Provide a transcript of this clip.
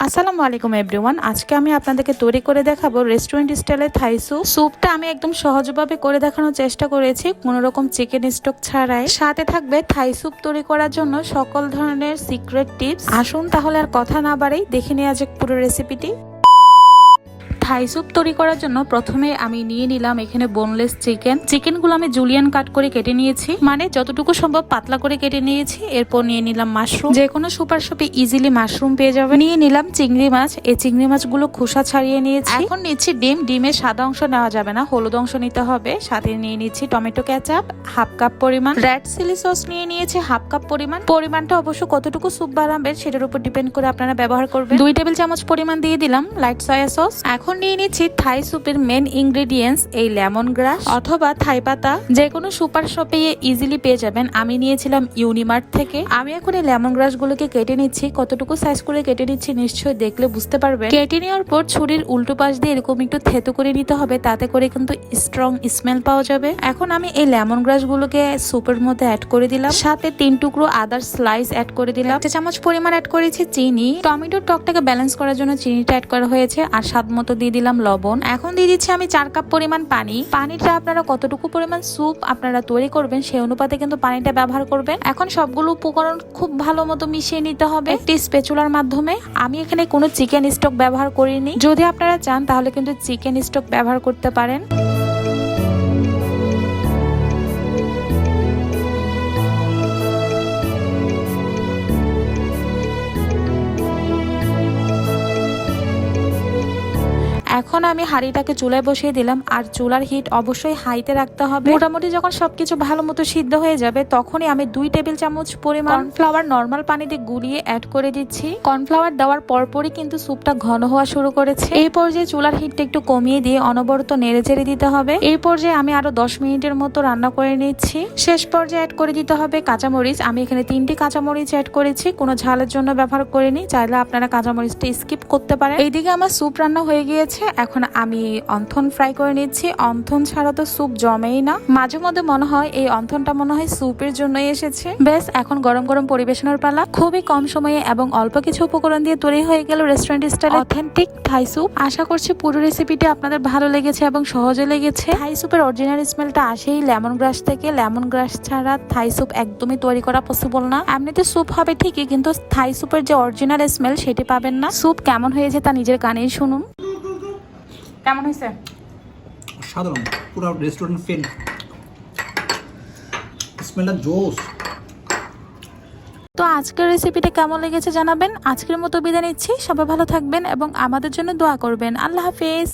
আসসালামু আলাইকুম এভরিওয়ান। আজকে আমি আপনাদেরকে তৈরি করে দেখাবো রেস্টুরেন্ট স্টাইলে থাই স্যুপ। স্যুপটা আমি একদম সহজভাবে করে দেখানোর চেষ্টা করেছি, কোনো রকম চিকেন স্টক ছাড়াই। সাথে থাকবে থাই স্যুপ তৈরি করার জন্য সকল ধরনের সিক্রেট টিপস। আসুন তাহলে আর কথা না বাড়াই দেখে নেওয়া যাক পুরো রেসিপিটি। থাই স্যুপ তৈরি করার জন্য প্রথমে আমি নিয়ে নিলাম এখানে বোনলেস চিকেনগুলো আমি জুলিয়ান কাট করে কেটে নিয়েছি, মানে যতটুকু সম্ভব পাতলা করে কেটে নিয়েছি। এরপর নিয়ে নিলাম মাশরুম, যে কোনো সুপার শপে ইজিলি মাশরুম পেয়ে যাবে। নিয়ে নিলাম চিংড়ি মাছ, এই চিংড়ি মাছগুলো খোসা ছাড়িয়ে নিয়েছি। এখন নিচ্ছি ডিমের সাদা অংশ নেওয়া যাবে না, হলুদ অংশ নিতে হবে। সাথে নিয়ে নিচ্ছি টমেটো কেচাপ হাফ কাপ পরিমাণ, রেড চিলি সস নিয়ে নিয়েছি হাফ কাপ পরিমাণ। পরিমাণটা অবশ্য কতটুকু স্যুপ বানাবেন সেটার উপর ডিপেন্ড করে আপনারা ব্যবহার করবেন। 2 টেবিল চামচ পরিমাণ দিয়ে দিলাম লাইট সয়া সস। এখন নিয়ে নিচ্ছি থাই স্যুপের মেন ইনগ্রেডিয়েন্টস, এই লেমন গ্রাস অথবা থাই পাতা, যে কোনো সুপার শপে ইজিলি পেয়ে যাবেন। আমি নিয়েছিলাম ইউনিমার্ট থেকে। আমি এখন এই লেমন গ্রাস গুলোকে কেটে নিচ্ছি, কতটুকু সাইজ করে কেটে নিচ্ছি নিশ্চয়ই দেখলে বুঝতে পারবেন। কেটে নেওয়ার পর ছুরির উল্টো পাশ দিয়ে এরকম একটু থেতো করে নিতে হবে, তাতে করে কিন্তু স্ট্রং স্মেল পাওয়া যাবে। এখন আমি এই লেমন গ্রাস গুলোকে স্যুপের মধ্যে অ্যাড করে দিলাম, সাথে 3 টুকরো আদার স্লাইস অ্যাড করে দিলাম। 1 চামচ পরিমাণ অ্যাড করেছি চিনি, টমেটোর টকটাকে ব্যালেন্স করার জন্য চিনিটা অ্যাড করা হয়েছে। আর স্বাদ মতো দিয়ে দিলাম লবণ। এখন দিয়ে দিচ্ছি আমি 4 কাপ পরিমাণ পানি। পানিটা আপনারা কতটুকু পরিমাণ স্যুপ আপনারা তৈরি করবেন সেই অনুপাতে কিন্তু পানিটা ব্যবহার করবেন। এখন সবগুলো উপকরণ খুব ভালো মতো মিশিয়ে নিতে হবে একটি স্প্যাচুলার মাধ্যমে। আমি এখানে কোনো চিকেন স্টক ব্যবহার করিনি, যদি আপনারা চান তাহলে কিন্তু চিকেন স্টক ব্যবহার করতে পারেন। এখন আমি হাঁড়িটাকে চুলায় বসিয়ে দিলাম, আর চুলার হিট অবশ্যই হাইতে রাখতে হবে। মোটামুটি যখন সবকিছু ভালো মতো সিদ্ধ হয়ে যাবে তখনই আমি 2 টেবিল চামচ পরিমাণ কর্নফ্লাওয়ার নর্মাল পানিতে গুলিয়ে অ্যাড করে দিচ্ছি। কর্নফ্লাওয়ার দেওয়ার পরপরই কিন্তু স্যুপটা ঘন হওয়া শুরু করেছে। এই পর্যায়ে চুলার হিটটা একটু কমিয়ে দিয়ে অনবরত নেড়ে চেড়ে দিতে হবে। এই পর্যায়ে আমি আরো 10 মিনিটের মতো রান্না করে নিচ্ছি। শেষ পর্যায়ে অ্যাড করে দিতে হবে কাঁচামরিচ। আমি এখানে 3টি কাঁচামরিচ অ্যাড করেছি, কোনো ঝালের জন্য ব্যবহার করিনি, চাইলে আপনারা কাঁচামরিচটা স্কিপ করতে পারেন। এইদিকে আমার স্যুপ রান্না হয়ে গিয়েছে। এখন আমি অন্থন ফ্রাই করে নিচ্ছি। অন্থন ছাড়া তো স্যুপ জমেই না, মাঝে মধ্যে মনে হয় এই অন্থনটা মনে হয় স্যুপের জন্যই এসেছে। বেশ, এখন গরম গরম পরিবেশনের পালা। খুবই কম সময়ে এবং অল্প কিছু উপকরণ দিয়ে তৈরি হয়ে গেল restaurant style authentic Thai soup. আশা করছি পুরো রেসিপিটি আপনাদের ভালো লেগেছে এবং সহজে লেগেছে। থাই স্যুপের অরিজিনাল স্মেলটা আসেই লেমন গ্রাস থেকে। লেমন গ্রাস ছাড়া থাই স্যুপ একদমই তৈরি করা পসিবল না। এমনিতে স্যুপ হবে ঠিকই, কিন্তু থাই স্যুপের যে অরিজিনাল স্মেল সেটি পাবেন না। স্যুপ কেমন হয়েছে তা নিজের কানেই শুনুন। কেমন হয়েছে? সাধারণ, পুরো রেস্টুরেন্ট ফিল, স্মেলটা জোস। তো আজকের রেসিপিটা কেমন লেগেছে জানাবেন। আজকের মতো বিদায় নিচ্ছি, সবাই ভালো থাকবেন এবং আমাদের জন্য দোয়া করবেন। আল্লাহ হাফেজ।